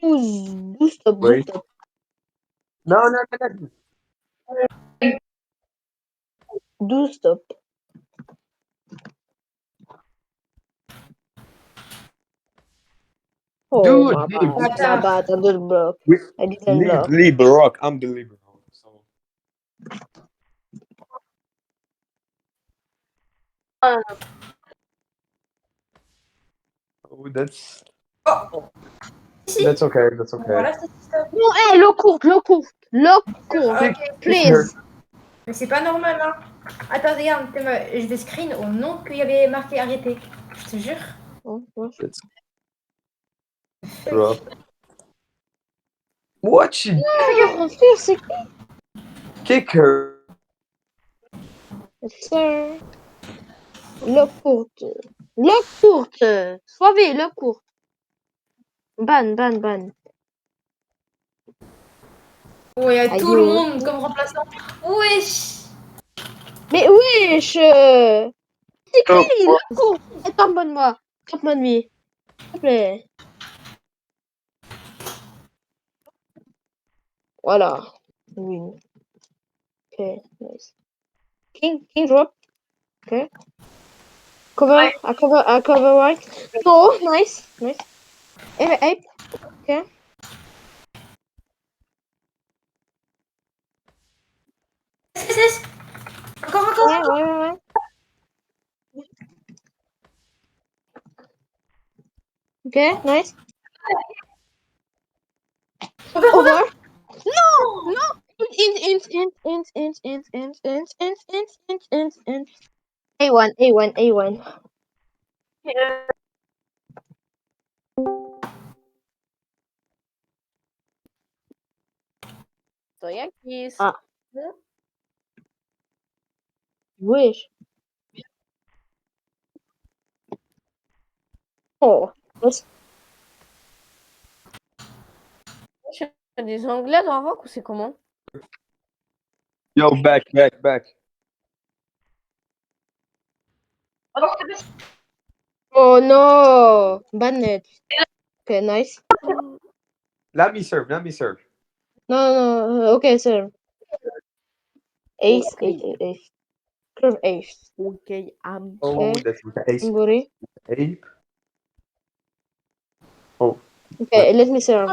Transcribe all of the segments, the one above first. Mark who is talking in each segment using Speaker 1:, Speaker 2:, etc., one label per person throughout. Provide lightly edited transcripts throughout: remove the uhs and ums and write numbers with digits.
Speaker 1: 12 stop, 12
Speaker 2: Wait.
Speaker 1: stop.
Speaker 2: No, no, no, no.
Speaker 1: 12 stop. Oh,
Speaker 2: Dude,
Speaker 1: my
Speaker 2: hey,
Speaker 1: bad, I didn't block. I didn't block.
Speaker 2: leave rock. I'm the leader. So. Oh, that's okay. That's okay.
Speaker 3: Voilà, c'est ça.
Speaker 1: Non, hey, low court, please.
Speaker 3: Mais c'est pas normal, hein. Attends, regarde, je vais screen au nom qu'il y avait marqué arrêté. Je te jure.
Speaker 1: Oh, ouais.
Speaker 2: Let's drop. What you
Speaker 1: Oh, frère, c'est
Speaker 2: kick her?
Speaker 1: ça. Low courte. Soivez, low courte. Ban.
Speaker 3: Oh, il y a
Speaker 1: Aïe,
Speaker 3: tout le
Speaker 1: oh.
Speaker 3: monde comme remplaçant. Wesh.
Speaker 1: Mais wesh! C'est qui? Low courte. Tape-moi. Tape-moi de lui. S'il te plaît. Voilà. Win. Okay, nice. King drop. Okay. Cover right. No, nice. Ape. Okay.
Speaker 3: SS. Encore.
Speaker 1: Ouais. Okay, nice. Over. No. Int. A1.
Speaker 4: Yakis.
Speaker 1: Ah. Wesh. Oh.
Speaker 4: C'est des Anglais dans Rock ou c'est comment?
Speaker 2: Yo, back.
Speaker 1: Oh no. Bad. Okay, nice.
Speaker 2: Let me serve.
Speaker 1: No. Okay, sir. Ace. Curve ace.
Speaker 4: Okay,
Speaker 2: Oh, that's the ace.
Speaker 1: Somebody.
Speaker 2: Ape. Oh.
Speaker 1: Okay, let me serve.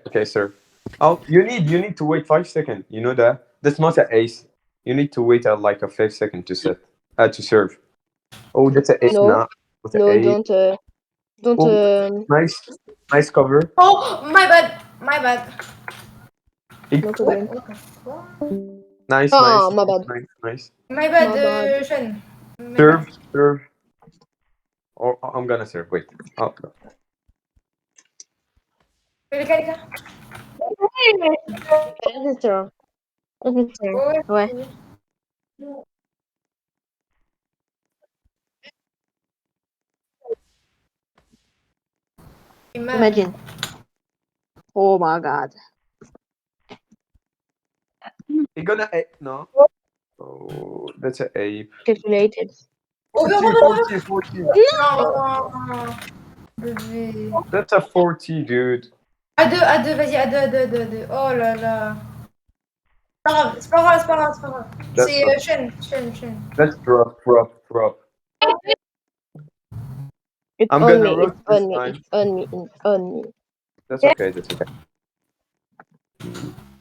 Speaker 2: Okay, sir. Oh, you need to wait 5 seconds. You know that? That's not an ace. You need to wait like a 5 second to set. To serve. Oh, that's an ace.
Speaker 1: No.
Speaker 2: That's an
Speaker 1: No,
Speaker 2: ace.
Speaker 1: don't.
Speaker 2: Oh, nice cover.
Speaker 3: Oh, my bad.
Speaker 1: No problem.
Speaker 2: Nice.
Speaker 1: Ah, my bad.
Speaker 2: Nice.
Speaker 3: My bad, SHUN.
Speaker 2: Serve. Oh, I'm gonna serve. Wait. Oh.
Speaker 3: Les gars.
Speaker 1: Let me serve. Ouais. Imagine. Oh my god.
Speaker 2: You're gonna no. Oh, that's an ape.
Speaker 1: Calculated.
Speaker 2: 40.
Speaker 3: Non. Bébé.
Speaker 2: That's a 40, dude.
Speaker 3: À deux, vas-y, à deux. Oh là là. C'est pas grave. C'est SHUN.
Speaker 2: Let's drop.
Speaker 1: It's
Speaker 2: I'm
Speaker 1: on
Speaker 2: gonna
Speaker 1: me.
Speaker 2: roast
Speaker 1: It's
Speaker 2: this
Speaker 1: on
Speaker 2: time.
Speaker 1: me. It's on me.
Speaker 2: That's okay.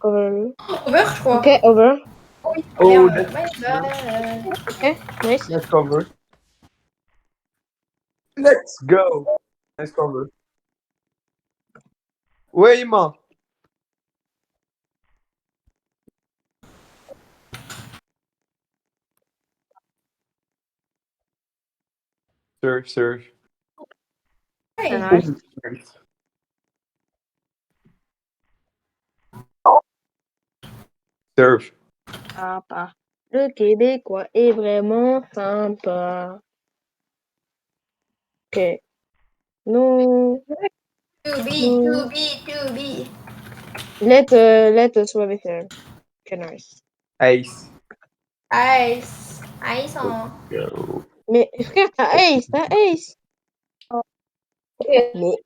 Speaker 1: Over.
Speaker 3: Over, je crois.
Speaker 1: Okay, over.
Speaker 2: Oh,
Speaker 3: My bad.
Speaker 1: Okay, nice.
Speaker 2: nice cover. Let's go. Nice cover. Oui, man. Serve.
Speaker 3: Hey.
Speaker 1: Nice.
Speaker 2: Serve.
Speaker 1: Sympa. Le Québécois est vraiment sympa. Ok. No.
Speaker 3: To be.
Speaker 1: Let us have it there. Okay, nice.
Speaker 2: Ace.
Speaker 3: Ice. Hein.
Speaker 2: Go.
Speaker 1: Mais frère, t'as ace. Mais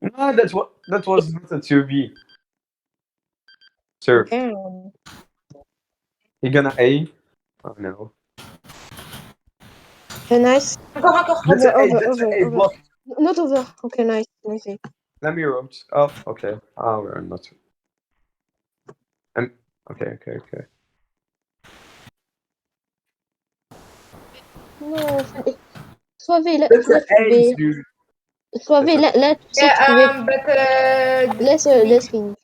Speaker 2: No, that was not a 2v. Serve.
Speaker 1: Okay.
Speaker 2: He gonna A? Oh no.
Speaker 1: Okay, nice.
Speaker 3: Encore.
Speaker 2: That's an A,
Speaker 1: Over,
Speaker 2: that's an
Speaker 1: over,
Speaker 2: A
Speaker 1: over.
Speaker 2: block.
Speaker 1: Not over. Okay, nice. Nice.
Speaker 2: Let me roach. Oh, okay. Oh, we're not. Okay.
Speaker 1: Non, sois V, là,
Speaker 2: That's
Speaker 1: là
Speaker 2: an
Speaker 1: tu
Speaker 2: ace,
Speaker 1: V.
Speaker 2: dude.
Speaker 1: Sois V, là tu sais que tu V.
Speaker 3: Yeah, but
Speaker 1: Laisse finish.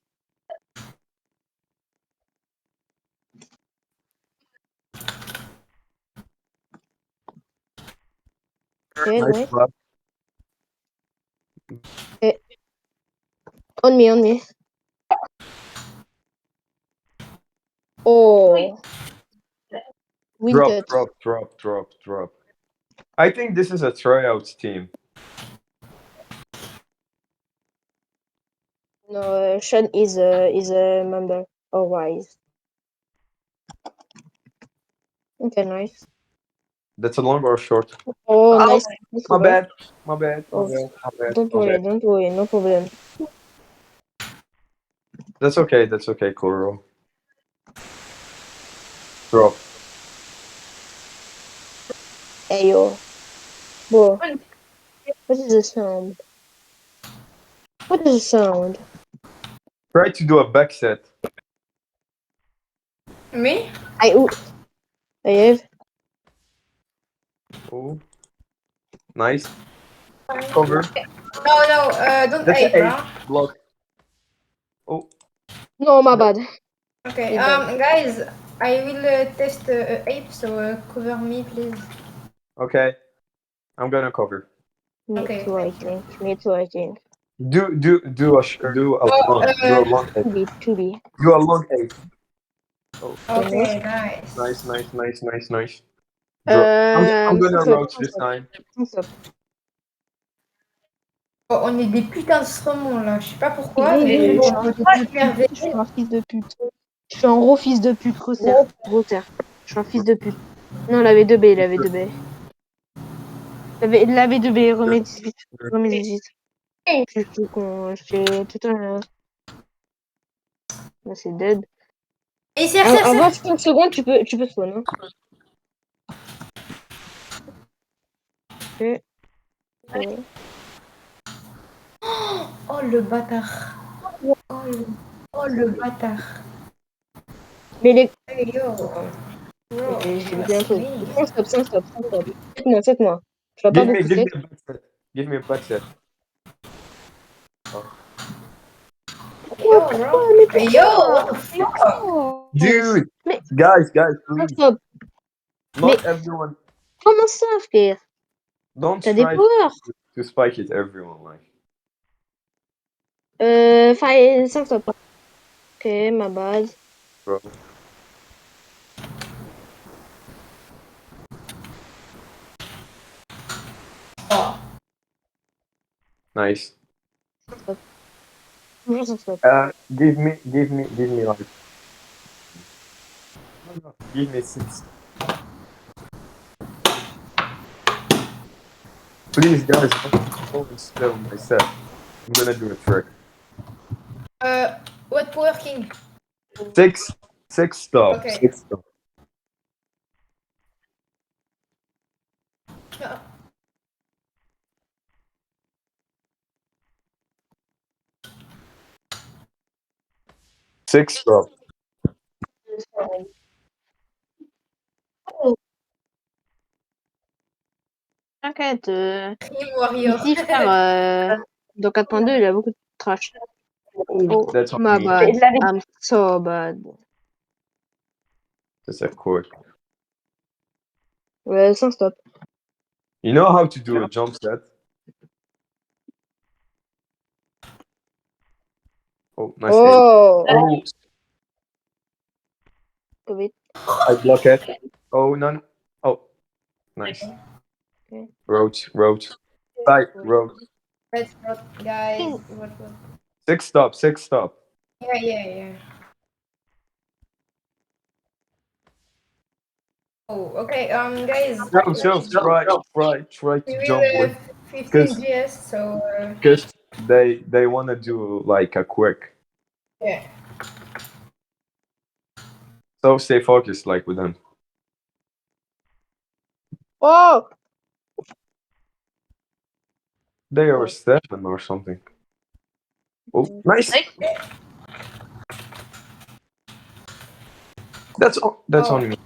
Speaker 1: Okay,
Speaker 2: Nice
Speaker 1: nice.
Speaker 2: block.
Speaker 1: Okay. On me. Oh. Winked.
Speaker 2: Drop. I think this is a tryouts team.
Speaker 1: No, SHUN is a member. Oh, RyZe. Okay, nice.
Speaker 2: That's a long or short?
Speaker 1: Oh,
Speaker 2: Oh,
Speaker 1: nice.
Speaker 2: my
Speaker 1: Cover.
Speaker 2: bad.
Speaker 1: Oh, don't worry, no problem.
Speaker 2: That's okay, KURO. Drop.
Speaker 1: Ayo. Bro, what is the sound? What is the sound?
Speaker 2: Try to do a back set.
Speaker 3: me?
Speaker 1: I have.
Speaker 2: Oh, nice. Cover.
Speaker 3: No, don't
Speaker 2: That's an
Speaker 3: ape,
Speaker 2: A
Speaker 3: huh?
Speaker 2: block. Oh,
Speaker 1: No, my bad.
Speaker 3: Okay,
Speaker 1: It's bad.
Speaker 3: guys, I will test ape, so cover me, please.
Speaker 2: okay. I'm gonna cover.
Speaker 1: Me
Speaker 3: Okay,
Speaker 1: too, I think.
Speaker 2: Do a
Speaker 3: Oh,
Speaker 2: long A.
Speaker 1: 2B.
Speaker 2: Do a long A. Oh,
Speaker 3: okay, nice.
Speaker 2: nice. Drop. I'm gonna roach this time.
Speaker 1: Stop.
Speaker 3: Oh, on est des putains de saumons là, je sais pas pourquoi,
Speaker 1: Je
Speaker 3: mais
Speaker 1: suis
Speaker 3: bon,
Speaker 1: un
Speaker 3: on
Speaker 1: fils
Speaker 3: peut pas
Speaker 1: de
Speaker 3: s'énerver.
Speaker 1: pute. Je suis un fils de pute. Je suis un gros fils de pute, gros terre. Je suis un fils de pute. Non, la V2B, la V2B. La V2B, remets 18. Remets 18. Je suis con, je suis tout un... Là, c'est dead.
Speaker 3: Et serre.
Speaker 1: Avant 5 secondes, tu peux spawn. Hein. Ok.
Speaker 3: Oh le bâtard. Oh le bâtard.
Speaker 1: Mais les...
Speaker 3: Hey yo. Bro,
Speaker 1: J'ai
Speaker 3: that's
Speaker 1: bien pris.
Speaker 3: me.
Speaker 1: Stop. Faites-moi. Tu vas pas beaucoup
Speaker 2: Give me
Speaker 1: sec.
Speaker 2: a back set. Give me a back set. Oh.
Speaker 3: Yo, bro. Hey yo, what the fuck?
Speaker 2: Dude,
Speaker 1: Mais
Speaker 2: guys, please.
Speaker 1: stop.
Speaker 2: Not everyone.
Speaker 1: Comment ça, frère?
Speaker 2: Don't
Speaker 1: T'as des
Speaker 2: try
Speaker 1: powers.
Speaker 2: to spike it, everyone. Like,
Speaker 1: 5 stop. Ok, ma bad.
Speaker 2: bro.
Speaker 3: Oh.
Speaker 2: Nice.
Speaker 1: Stop. Toujours 5 stop.
Speaker 2: Give me like. No. Give me 6. Please, guys, don't spill my set. I'm gonna do a trick.
Speaker 3: What power king?
Speaker 2: 6 stop.
Speaker 3: Okay.
Speaker 2: 6 stop. Six stop.
Speaker 1: T'inquiète.
Speaker 3: Team Warrior.
Speaker 1: Ici, frère, dans 4.2, il y a beaucoup de trash. Oh,
Speaker 2: That's on
Speaker 1: my
Speaker 2: me.
Speaker 1: bad. I'm so bad.
Speaker 2: That's a quick.
Speaker 1: Ouais, 5 stop.
Speaker 2: You know how to do a jump set? Oh, nice.
Speaker 1: Oh!
Speaker 2: Oh,
Speaker 1: Covid.
Speaker 2: I block it. Oh, no. Oh, nice.
Speaker 1: Okay.
Speaker 2: Roach. Right, roach.
Speaker 3: Let's vote, guys. What?
Speaker 2: 6 stop.
Speaker 3: Yeah. Oh, okay. Guys.
Speaker 2: No, try
Speaker 3: We
Speaker 2: to jump
Speaker 3: will
Speaker 2: with.
Speaker 3: 15 GS, so.
Speaker 2: They want to do like a quick.
Speaker 3: Yeah.
Speaker 2: So stay focused, like with them.
Speaker 1: Oh!
Speaker 2: They are 7 or something. Oh, nice. That's
Speaker 3: Oh.
Speaker 2: on me.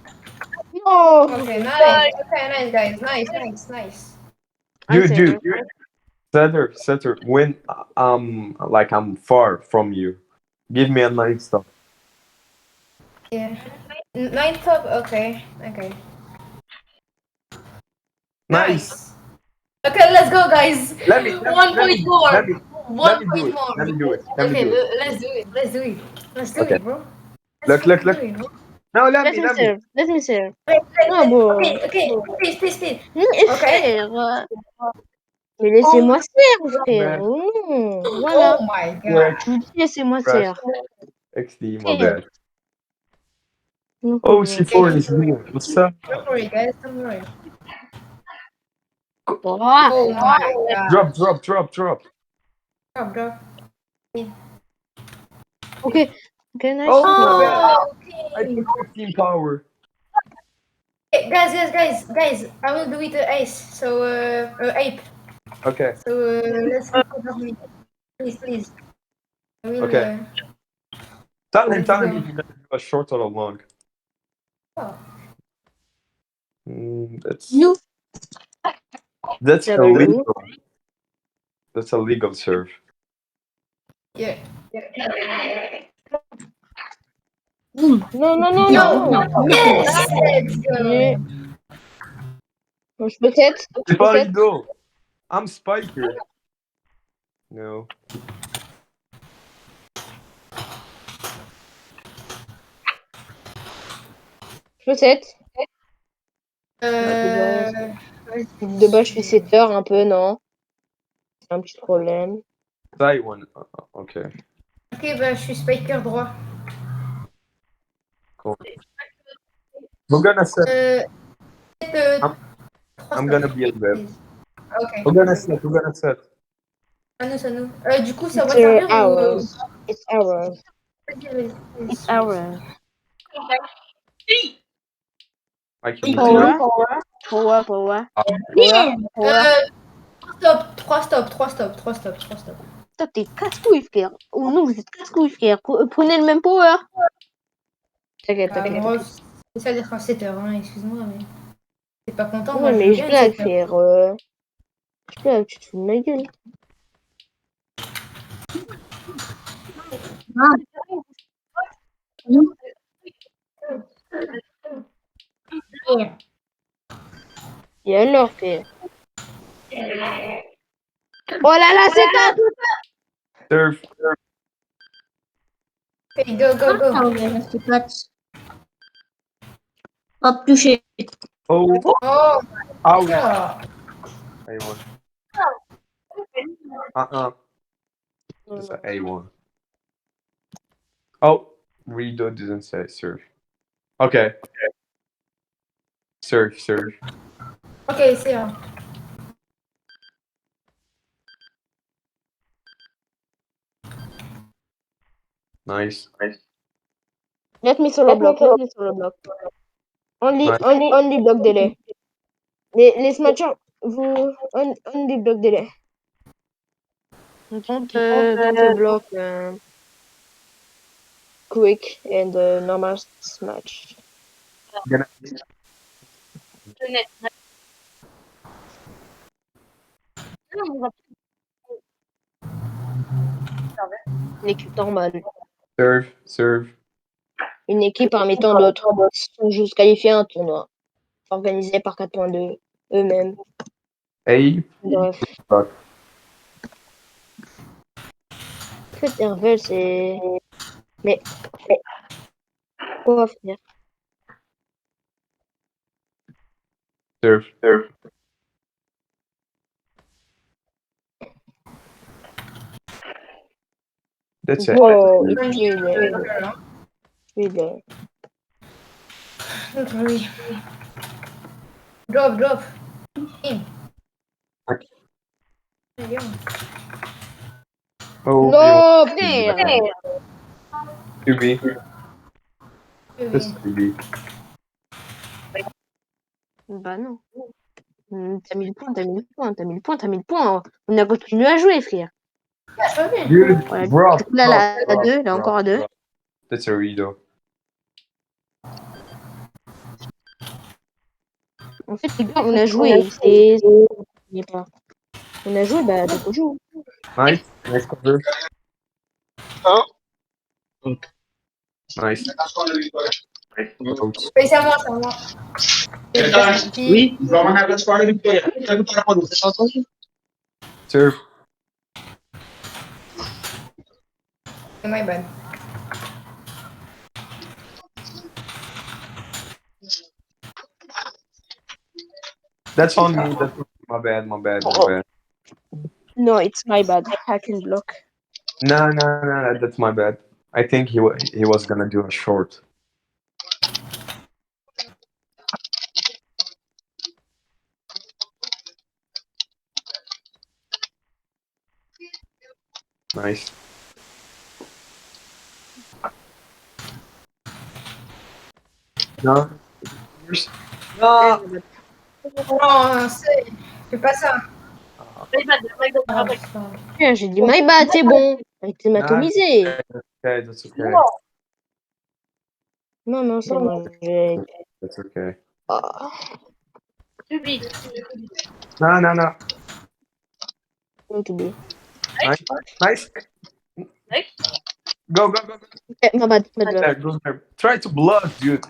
Speaker 1: No!
Speaker 3: Okay, nice. Okay, nice, guys. Nice.
Speaker 2: Dude, Setter, when like I'm far from you, give me a nice stuff.
Speaker 3: Yeah. 9 top. Okay.
Speaker 2: Nice.
Speaker 3: Okay, let's go, guys.
Speaker 2: Let me
Speaker 3: 1 point more.
Speaker 2: let me
Speaker 3: 1
Speaker 2: do
Speaker 3: point
Speaker 2: it.
Speaker 3: more.
Speaker 2: Let me do it.
Speaker 3: Okay, let's do it. Let's do
Speaker 2: Okay.
Speaker 3: it, bro.
Speaker 2: Look.
Speaker 3: Do it, bro.
Speaker 2: No, let
Speaker 1: Let
Speaker 2: me.
Speaker 1: me serve. Let me serve.
Speaker 3: Wait.
Speaker 1: Ah bon.
Speaker 3: Okay. Please.
Speaker 1: Mais
Speaker 3: Okay.
Speaker 1: frère. Mais laissez-moi faire, frère.
Speaker 2: Man,
Speaker 1: Voilà.
Speaker 3: Oh my god.
Speaker 2: quick,
Speaker 1: Je vous dis, laissez-moi
Speaker 2: crash,
Speaker 1: faire.
Speaker 2: XD, my
Speaker 1: Ok.
Speaker 2: bad.
Speaker 1: No
Speaker 2: Oh,
Speaker 1: problem.
Speaker 2: C4 is here. What's up?
Speaker 3: Don't worry, guys. Don't worry.
Speaker 1: Ah.
Speaker 3: Oh my god.
Speaker 2: Drop.
Speaker 3: Drop.
Speaker 1: Ok. Ok, nice.
Speaker 2: Oh, my bad.
Speaker 3: Oh,
Speaker 2: I
Speaker 3: okay.
Speaker 2: put 15 power.
Speaker 3: Hey, guys. I will do it ace. So, ape.
Speaker 2: Okay.
Speaker 3: So, let's cover me. Please. I will,
Speaker 2: Okay. Tell him
Speaker 3: let's go.
Speaker 2: if you're gonna do a short or a long.
Speaker 3: Oh.
Speaker 2: That's
Speaker 1: Ça va le
Speaker 2: illegal. That's a legal serve.
Speaker 3: Yeah.
Speaker 1: Non.
Speaker 3: Yes! Let's go!
Speaker 1: Bon, je peux set.
Speaker 2: C'est pas rideau. I'm Spiker. No.
Speaker 1: Je peux set.
Speaker 3: Euh...
Speaker 1: De base, je suis setter un peu, non? C'est un petit problème.
Speaker 2: Side one. Okay.
Speaker 3: Ok, bah, je suis spiker droit.
Speaker 2: Cool. We're gonna set. I'm gonna be a bit.
Speaker 3: Ok.
Speaker 2: We're gonna set.
Speaker 3: À nous. Du coup, ça va
Speaker 1: It's
Speaker 3: servir ou...
Speaker 1: ours. It's ours.
Speaker 3: Vas-y.
Speaker 1: It's ours.
Speaker 2: I can
Speaker 1: Power.
Speaker 2: do
Speaker 1: Power.
Speaker 3: Trois stop.
Speaker 1: Toi, t'es casse-couille, frère. Oh non, vous êtes casse-couille, frère. Prenez le même power. T'inquiète.
Speaker 3: Moi, c'est ça d'être un setter, hein, excuse-moi, mais... T'es pas content, moi
Speaker 1: Ouais,
Speaker 3: je
Speaker 1: mais
Speaker 3: veux
Speaker 1: je
Speaker 3: bien
Speaker 1: blague,
Speaker 3: être setter.
Speaker 1: frère. Je blague, tu te fous de ma gueule. Et alors, frère. Oh là là, c'est top.
Speaker 2: Serve.
Speaker 3: Okay, go.
Speaker 1: Hop, touché.
Speaker 2: Oh.
Speaker 3: Oh,
Speaker 2: Out.
Speaker 3: yeah.
Speaker 2: A1. It's an A1. Oh, Rido didn't say serve. Okay. Serve.
Speaker 3: Ok, c'est un.
Speaker 2: Nice.
Speaker 1: Let me solo block. Only block délai. Les smatchers, vous... Only block délai. Don't block quick and normal smash.
Speaker 2: Gonna...
Speaker 1: Une équipe normale.
Speaker 2: Serve.
Speaker 1: Une équipe parmi tant d'autres sont juste qualifiés à un tournoi organisé par 4.2 eux-mêmes.
Speaker 2: A.
Speaker 1: Bref.
Speaker 2: Fuck.
Speaker 1: En fait, Hervel, c'est... Mais... Quoi faire?
Speaker 2: Serve. That's it.
Speaker 1: Wow, it's really...
Speaker 3: Don't worry. Drop. In.
Speaker 2: Okay.
Speaker 3: There you go.
Speaker 2: Oh,
Speaker 1: Non, frère.
Speaker 2: To be.
Speaker 3: Oui,
Speaker 2: Just to be.
Speaker 1: Bah non. T'as mis le point, t'as mis le point, t'as mis le point, t'as mis le point. On a continué à jouer, frère.
Speaker 3: Bah, je peux
Speaker 2: Dude,
Speaker 1: Voilà.
Speaker 2: bro.
Speaker 1: Du coup, là, là, à 2, là, encore à 2.
Speaker 2: That's a Rito.
Speaker 1: En fait, les gars, on a joué. C'est. On a joué, bah, donc on joue.
Speaker 2: Nice. Nice cover.
Speaker 5: Donc,
Speaker 2: Nice. Out.
Speaker 3: Oui, c'est à moi, c'est à moi.
Speaker 5: oui, c'est entendu.
Speaker 2: Serve.
Speaker 3: C'est my bad.
Speaker 2: That's on me. That's my bad. My bad. My bad.
Speaker 1: No, it's my bad. I can block.
Speaker 2: No, no, no. That's my bad. I think he was gonna do a short. Nice. No. No.
Speaker 3: Non, fais pas ça. Oh, putain.
Speaker 1: Tiens, j'ai dit my bad, c'est bon. Arrêtez de m'atomiser.
Speaker 2: Okay, that's okay.
Speaker 1: Non, non, c'est bon.
Speaker 2: That's okay.
Speaker 1: Ah.
Speaker 2: No, no, no.
Speaker 1: Going to be.
Speaker 2: Nice. Nice. Go, go, go.
Speaker 1: Okay, my bad, my bad.
Speaker 2: There, go there. Try to block, dude.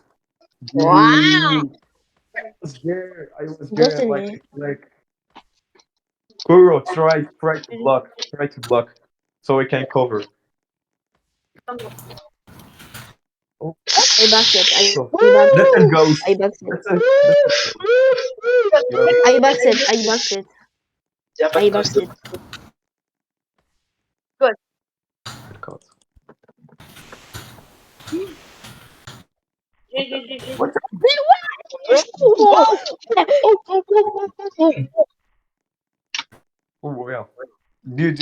Speaker 1: Wow.
Speaker 2: I was there. I was
Speaker 1: Just
Speaker 2: there.
Speaker 1: in
Speaker 2: Like,
Speaker 1: me.
Speaker 2: like. KURO, try to block. Try to block. So we can cover. Oh,
Speaker 1: I backed it.
Speaker 2: so
Speaker 1: I backed
Speaker 2: that's
Speaker 1: it.
Speaker 2: a ghost.
Speaker 1: I backed it.
Speaker 2: That's a ghost.
Speaker 1: I backed it. I backed it.
Speaker 5: Il n'y a pas
Speaker 1: I
Speaker 5: de
Speaker 1: backed
Speaker 5: cause.
Speaker 1: it.
Speaker 2: God.
Speaker 1: What?
Speaker 2: Oh, yeah. Dude,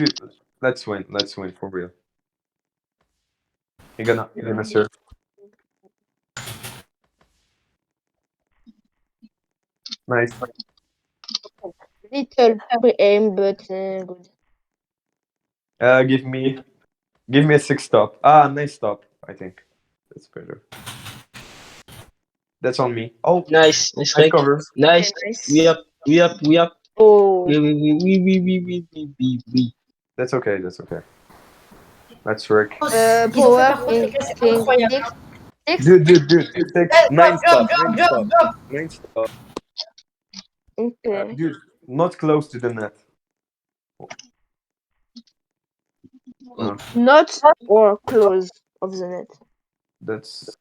Speaker 2: let's win. Let's win for real. You're gonna serve. Nice.
Speaker 1: Little aim, but good.
Speaker 2: Give me a 6 stop. Ah, nice stop. I think that's better. That's on me. Oh,
Speaker 5: Nice, nice
Speaker 2: nice
Speaker 5: mec.
Speaker 2: cover.
Speaker 5: Nice.
Speaker 1: Okay, nice.
Speaker 5: We up, we up, we up.
Speaker 1: Oh.
Speaker 5: Oui.
Speaker 2: That's okay. That's okay. Let's work.
Speaker 3: Ils ont fait
Speaker 1: Power
Speaker 3: par contre, les gars, c'est incroyable.
Speaker 1: Six.
Speaker 2: Dude. Nine
Speaker 3: Drop,
Speaker 2: stop. Nine
Speaker 3: drop,
Speaker 2: stop.
Speaker 3: drop.
Speaker 2: 9 stop.
Speaker 1: Okay.
Speaker 2: Dude, not close to the net. No,
Speaker 1: Not or close of the net.
Speaker 2: that's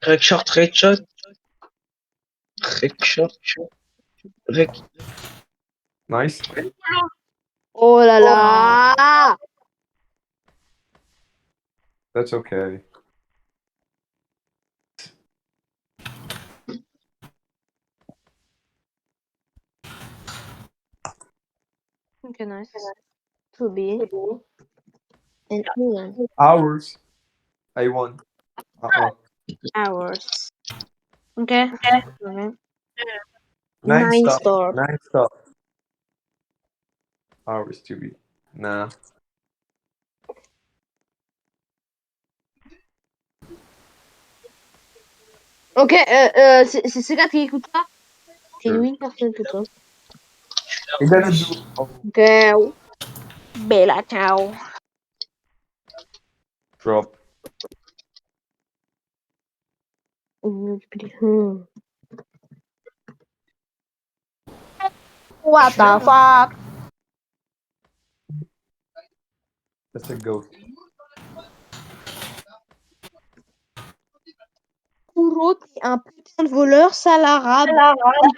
Speaker 5: Rec short, rec short. Rec short. Rec.
Speaker 2: nice.
Speaker 1: Oh là là.
Speaker 2: That's okay.
Speaker 1: Okay, nice. 2B. And Ian.
Speaker 2: Hours. I won.
Speaker 1: Hours. Okay. Okay.
Speaker 2: Nine
Speaker 1: Nine
Speaker 2: stop.
Speaker 1: star.
Speaker 2: 9 stop. Hours to be. Nah.
Speaker 1: Ok, c'est ce gars qui écoute ça. C'est lui, personne que toi.
Speaker 2: You're gonna do. Oh,
Speaker 1: Ok. Bella, ciao.
Speaker 2: drop.
Speaker 1: What the fuck?
Speaker 2: That's a go.
Speaker 1: KURO, t'es un putain de voleur, sale arabe.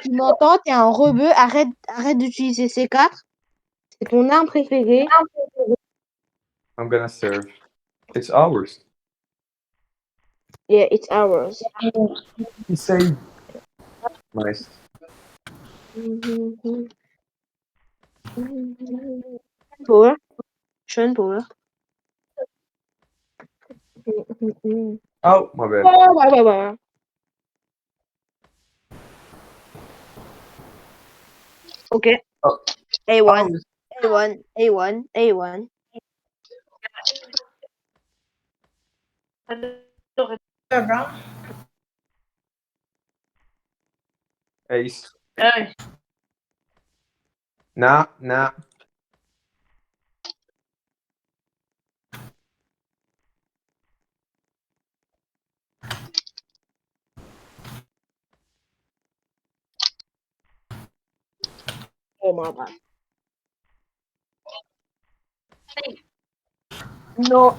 Speaker 1: Si tu m'entends, t'es un rebeu. Arrête d'utiliser C4. C'est ton arme préférée.
Speaker 2: I'm gonna serve. It's ours.
Speaker 1: Yeah, it's ours.
Speaker 2: He saved. Nice.
Speaker 1: Power. SHUN power.
Speaker 2: Oh, my bad.
Speaker 1: Ouais. Ok.
Speaker 2: Oh.
Speaker 1: A1.
Speaker 2: Oh.
Speaker 1: A1.
Speaker 3: Brown.
Speaker 2: Ace. Nah.
Speaker 1: Oh my god. No.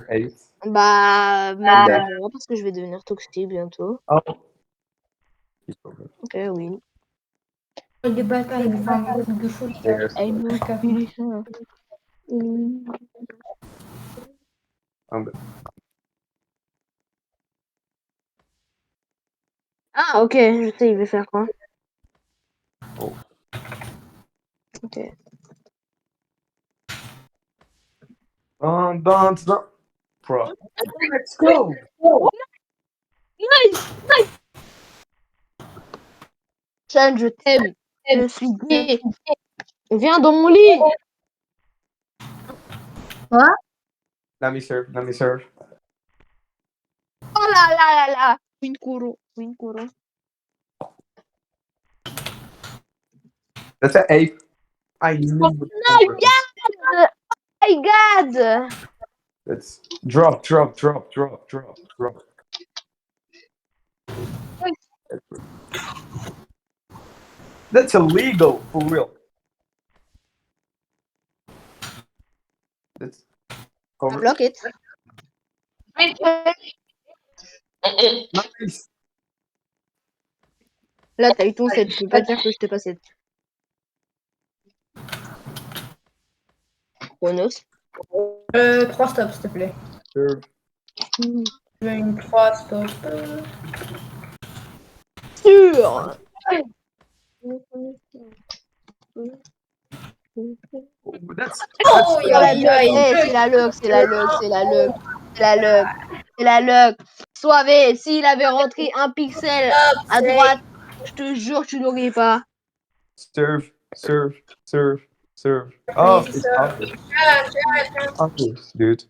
Speaker 2: Ace.
Speaker 1: Bah, même
Speaker 2: Yeah.
Speaker 1: pas moi, parce que je vais devenir toxique bientôt.
Speaker 2: Oh.
Speaker 1: Ok, oui.
Speaker 3: Des bâtards, ils font un truc de fou.
Speaker 2: Yes.
Speaker 1: Ah, ok, je sais, il veut faire quoi.
Speaker 2: Oh.
Speaker 1: Ok.
Speaker 2: Don't. Bro. Let's go.
Speaker 1: Nice. SHUN, je t'aime. Je suis gay. Viens dans mon lit.
Speaker 2: Let me serve.
Speaker 1: Oh là. KURO.
Speaker 2: That's an ape. I knew it.
Speaker 1: Oh my god.
Speaker 2: Let's drop. That's illegal for real. That's cover.
Speaker 1: Block it.
Speaker 2: Nice.
Speaker 1: Là, t'as eu ton set. Tu peux pas dire que je t'ai pas set. KRONOS.
Speaker 3: 3 stops, s'il te plaît.
Speaker 2: Serve.
Speaker 3: Je veux une 3 stops.
Speaker 1: Sûr.
Speaker 2: Oh, that's
Speaker 3: Oh,
Speaker 1: C'est la luck.
Speaker 3: aïe.
Speaker 1: C'est la luck. Soivé, s'il avait rentré un pixel à droite, je te jure, tu n'aurais pas.
Speaker 2: serve. Oh,
Speaker 3: Oui, c'est
Speaker 2: it's
Speaker 3: ça.
Speaker 2: obvious, dude.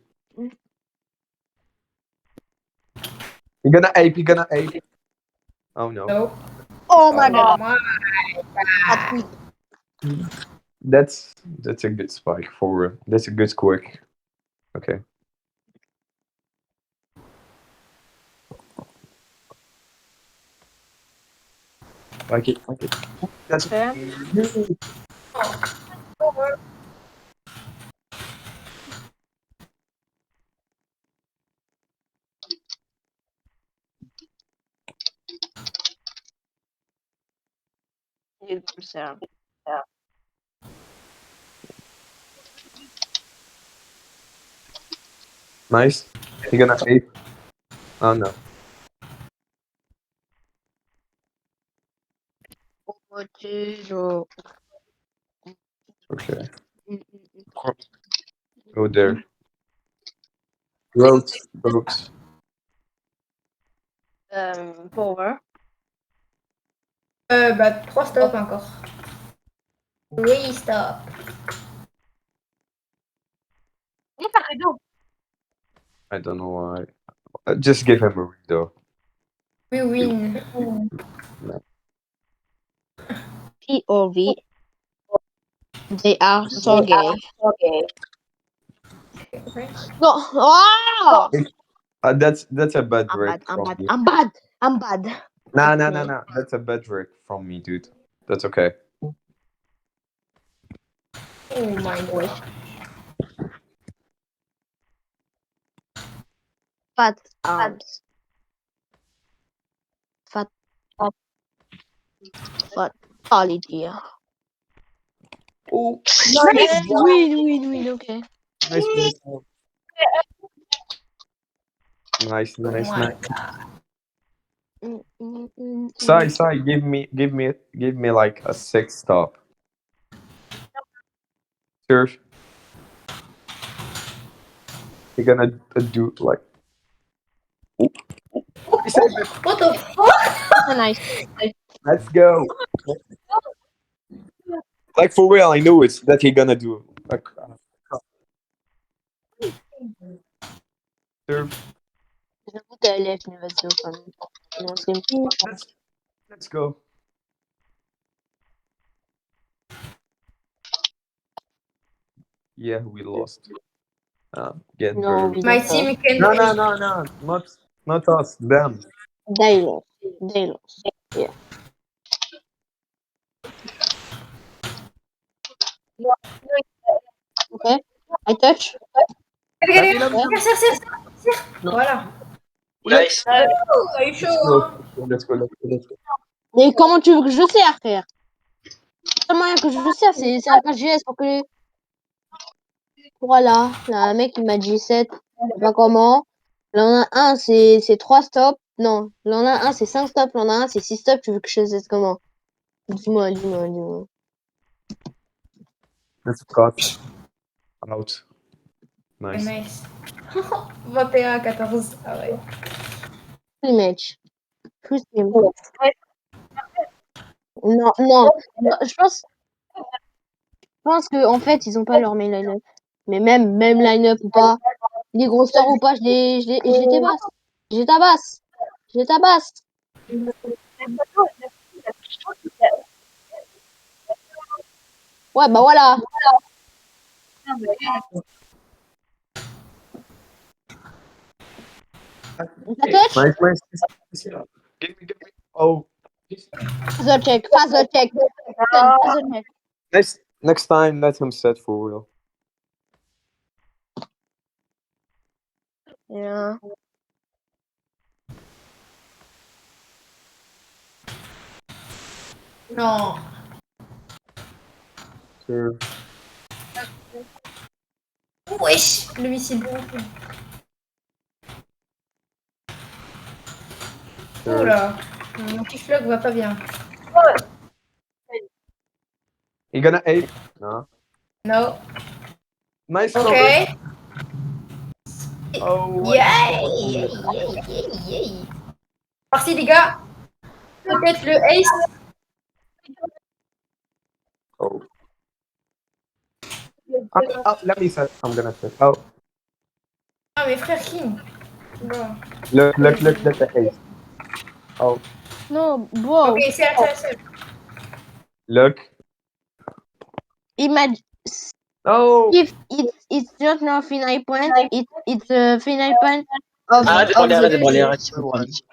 Speaker 2: You're gonna ape. Oh no.
Speaker 3: No.
Speaker 1: Oh my god.
Speaker 2: That's a good spike for real. That's a good quick. Okay. Like it. That's nice. You're gonna ape. Oh no. Okay. Go there. Roads.
Speaker 1: Power.
Speaker 3: Bah, 3 stops encore. Oui, stop.
Speaker 2: I don't know why. Just give him a read though.
Speaker 3: We win.
Speaker 1: POV. They are so gay. No. Oh!
Speaker 2: That's a bad break.
Speaker 1: I'm bad.
Speaker 2: Nah. That's a bad break from me, dude. That's okay.
Speaker 3: Oh my god.
Speaker 1: Fat arms. Fat quality.
Speaker 2: Oh,
Speaker 1: Nice. Win. Okay.
Speaker 2: Nice. SEII, give me like a 6 stop. Serve. You're gonna do like. Oh. He saved it.
Speaker 3: What the fuck?
Speaker 4: Nice.
Speaker 2: Let's go. Like for real, I know it's that he gonna do. Like, serve.
Speaker 4: J'avoue qu'à LF, mais vas-y, quand même. Non, c'est
Speaker 2: Let's go. Yeah, we lost. Get
Speaker 4: No,
Speaker 2: burned.
Speaker 4: we
Speaker 3: My
Speaker 4: don't
Speaker 3: team can.
Speaker 2: No, not us. Them.
Speaker 4: They lost. They lost. Yeah. Okay. I touch.
Speaker 3: Allez,
Speaker 2: Let me-
Speaker 3: serre. Voilà.
Speaker 5: Nice.
Speaker 3: Oh, are you
Speaker 2: Let's
Speaker 3: sure?
Speaker 2: go. Let's go.
Speaker 4: Mais comment tu veux que je sers, frère? Le seul moyen que je sers, c'est un KGS pour que. Voilà. Là, un mec, il m'a dit 7. Je sais pas comment. Là, on a un, c'est 3 stops. Non. Là, on a un, c'est 5 stops. Là, on a un, c'est 6 stops. Tu veux que je sais comment? Dis-moi.
Speaker 2: Let's cut. Out. Nice.
Speaker 3: Nice. 21-14. Ah ouais.
Speaker 4: Plus match. Plus team. Non. Je pense que en fait, ils ont pas leur main line-up. Mais même line-up ou pas, les gros stars ou pas, je les tabasse. Je les tabasse. Ouais, bah voilà. Ça touch?
Speaker 2: Nice. Give me. Oh.
Speaker 4: Fast the check. Fast the check.
Speaker 2: Next time, let him set for real.
Speaker 4: Yeah.
Speaker 3: Non.
Speaker 2: Sure.
Speaker 3: Wesh, le missile. Oula. Mon petit flug va pas bien.
Speaker 2: You gonna ape? No.
Speaker 3: No.
Speaker 2: Nice.
Speaker 3: Ok.
Speaker 2: Oh.
Speaker 3: Yay. Parti les gars. Peut-être le ace.
Speaker 2: Oh. Let me set. I'm gonna set. Oh.
Speaker 3: Ah mais frère King. Bon.
Speaker 2: Look the ace. Oh.
Speaker 4: Non, bro.
Speaker 3: Ok, c'est.
Speaker 2: Look.
Speaker 4: Imagine
Speaker 2: Oh.
Speaker 4: if it's just not final point, it's a final point of
Speaker 5: Arrête de
Speaker 4: of
Speaker 5: parler,
Speaker 4: the
Speaker 5: arrête, c'est bon, panique.